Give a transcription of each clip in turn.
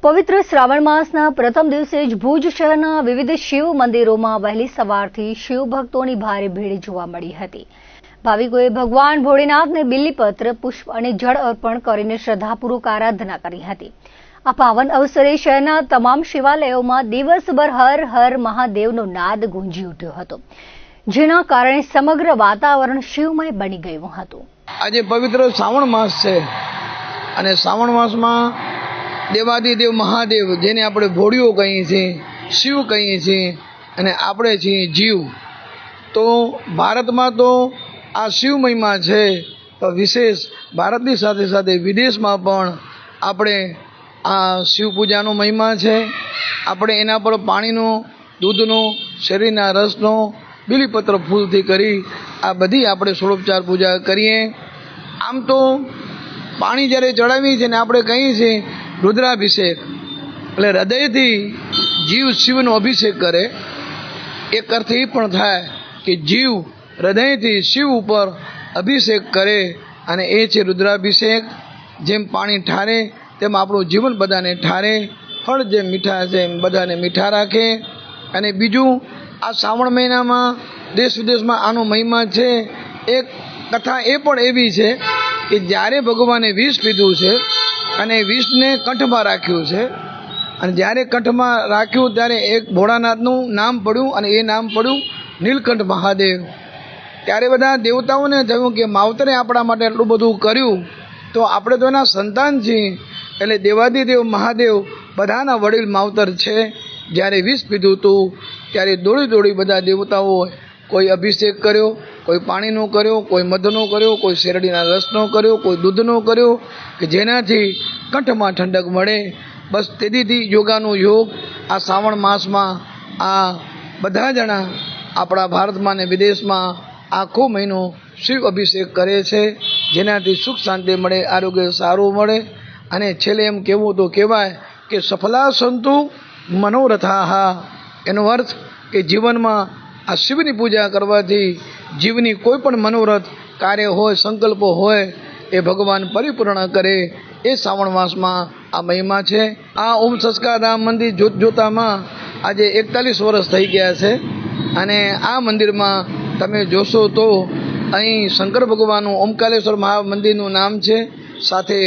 પવિત્ર શ્રાવણ માસના પ્રથમ દિવસે જ ભુજ શહેરના વિવિધ શિવ મંદિરોમાં વહેલી સવારથી શિવ ભક્તોની ભારે ભીડ જોવા મળી હતી। ભાવિકોએ ભગવાન ભોળેનાથને બિલ્લીપત્ર, પુષ્પ અને જળ અર્પણ કરીને શ્રદ્ધાપૂર્વક આરાધના કરી હતી। આ પાવન અવસરે શહેરના તમામ શિવાલયોમાં દિવસભર હર હર મહાદેવનો નાદ ગુંજી ઉઠ્યો હતો, જેના કારણે સમગ્ર વાતાવરણ શિવમય બની ગયું હતું। આજે પવિત્ર શ્રાવણ માસ છે અને શ્રાવણ માસમાં દેવાદિદેવ મહાદેવ, જેને આપણે ભોળિયો કહીએ છીએ, શિવ કહીએ છીએ અને આપણે છીએ જીવ, તો ભારતમાં તો આ શિવ મહિમા છે। તો વિશેષ ભારતની સાથે સાથે વિદેશમાં પણ આપણે આ શિવ પૂજાનો મહિમા છે। આપણે એના પર પાણીનો, દૂધનો, શેરડીના રસનો, બિલીપત્ર ફૂલથી કરી આ બધી આપણે ષોડોપચાર પૂજા કરીએ। આમ તો પાણી જ્યારે ચડાવીએ છીએ ને આપણે કહીએ છીએ રુદ્રાભિષેક, એટલે હૃદયથી જીવ શિવનો અભિષેક કરે। એક અર્થ એ પણ થાય કે જીવ હૃદયથી શિવ ઉપર અભિષેક કરે અને એ છે રુદ્રાભિષેક। જેમ પાણી ઠારે તેમ આપણું જીવન બધાને ઠારે, ફળ જેમ મીઠા છે એમ બધાને મીઠા રાખે। અને બીજું, આ શ્રાવણ મહિનામાં દેશ વિદેશમાં આનો મહિમા છે। એક કથા એ પણ એવી છે કે જ્યારે ભગવાને વિષ પીધું છે અને વિષને કંઠમાં રાખ્યું છે, અને જ્યારે કંઠમાં રાખ્યું ત્યારે એક ભોળાનાથનું નામ પડ્યું અને એ નામ પડ્યું નીલકંઠ મહાદેવ। ત્યારે બધા દેવતાઓને થયું કે માવતરે આપણા માટે એટલું બધું કર્યું, તો આપણે તો એના સંતાન છીએ, એટલે દેવાદિદેવ મહાદેવ બધાના વડીલ માવતર છે। જ્યારે વિષ પીધું હતું ત્યારે દોડી દોડી બધા દેવતાઓ, કોઈ અભિષેક કર્યો, કોઈ પાણીનો કર્યો, કોઈ મધનો કર્યો, કોઈ શેરડીના રસનો કર્યો, કોઈ દૂધનો કર્યો, કે જેનાથી કંઠમાં ઠંડક મળે। બસ તેથી યોગાનો યોગ આ શ્રાવણ માસમાં આ બધા જણા આપણા ભારતમાં ને વિદેશમાં આખો મહિનો શિવ અભિષેક કરે છે, જેનાથી સુખ શાંતિ મળે, આરોગ્ય સારું મળે। અને છેલ્લે એમ કહેવું તો કહેવાય કે સફલા સંતુ મનોરથાઃ, એનો અર્થ કે જીવનમાં આ શિવની પૂજા કરવાથી જીવની કોઈ પણ મનોરથ કાર્ય હોય, સંકલ્પો હોય, એ ભગવાન પરિપૂર્ણ કરે। એ શ્રાવણ માસમાં આ મહિમા છે। આ ઓમ સંસ્કારધામ મંદિર જોતામાં આજે 41 વર્ષ થઈ ગયા છે અને આ મંદિરમાં તમે જોશો તો અહીં શંકર ભગવાનનું ઓમકારેશ્વર મંદિરનું નામ છે, સાથે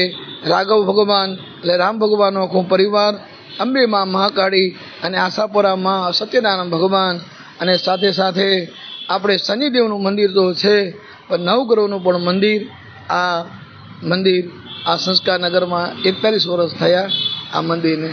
રાઘવ ભગવાન એટલે રામ ભગવાનનો આખો પરિવાર, અંબે માં મહાકાળી અને આશાપુરા માં સત્યનારાયણ ભગવાન, અને સાથે સાથે આપણે શનિદેવનું મંદિર તો છે, પણ નવગ્રહોનું પણ મંદિર। આ મંદિર આ સંસ્કાર નગરમાં 41 વર્ષ થયા આ મંદિરને।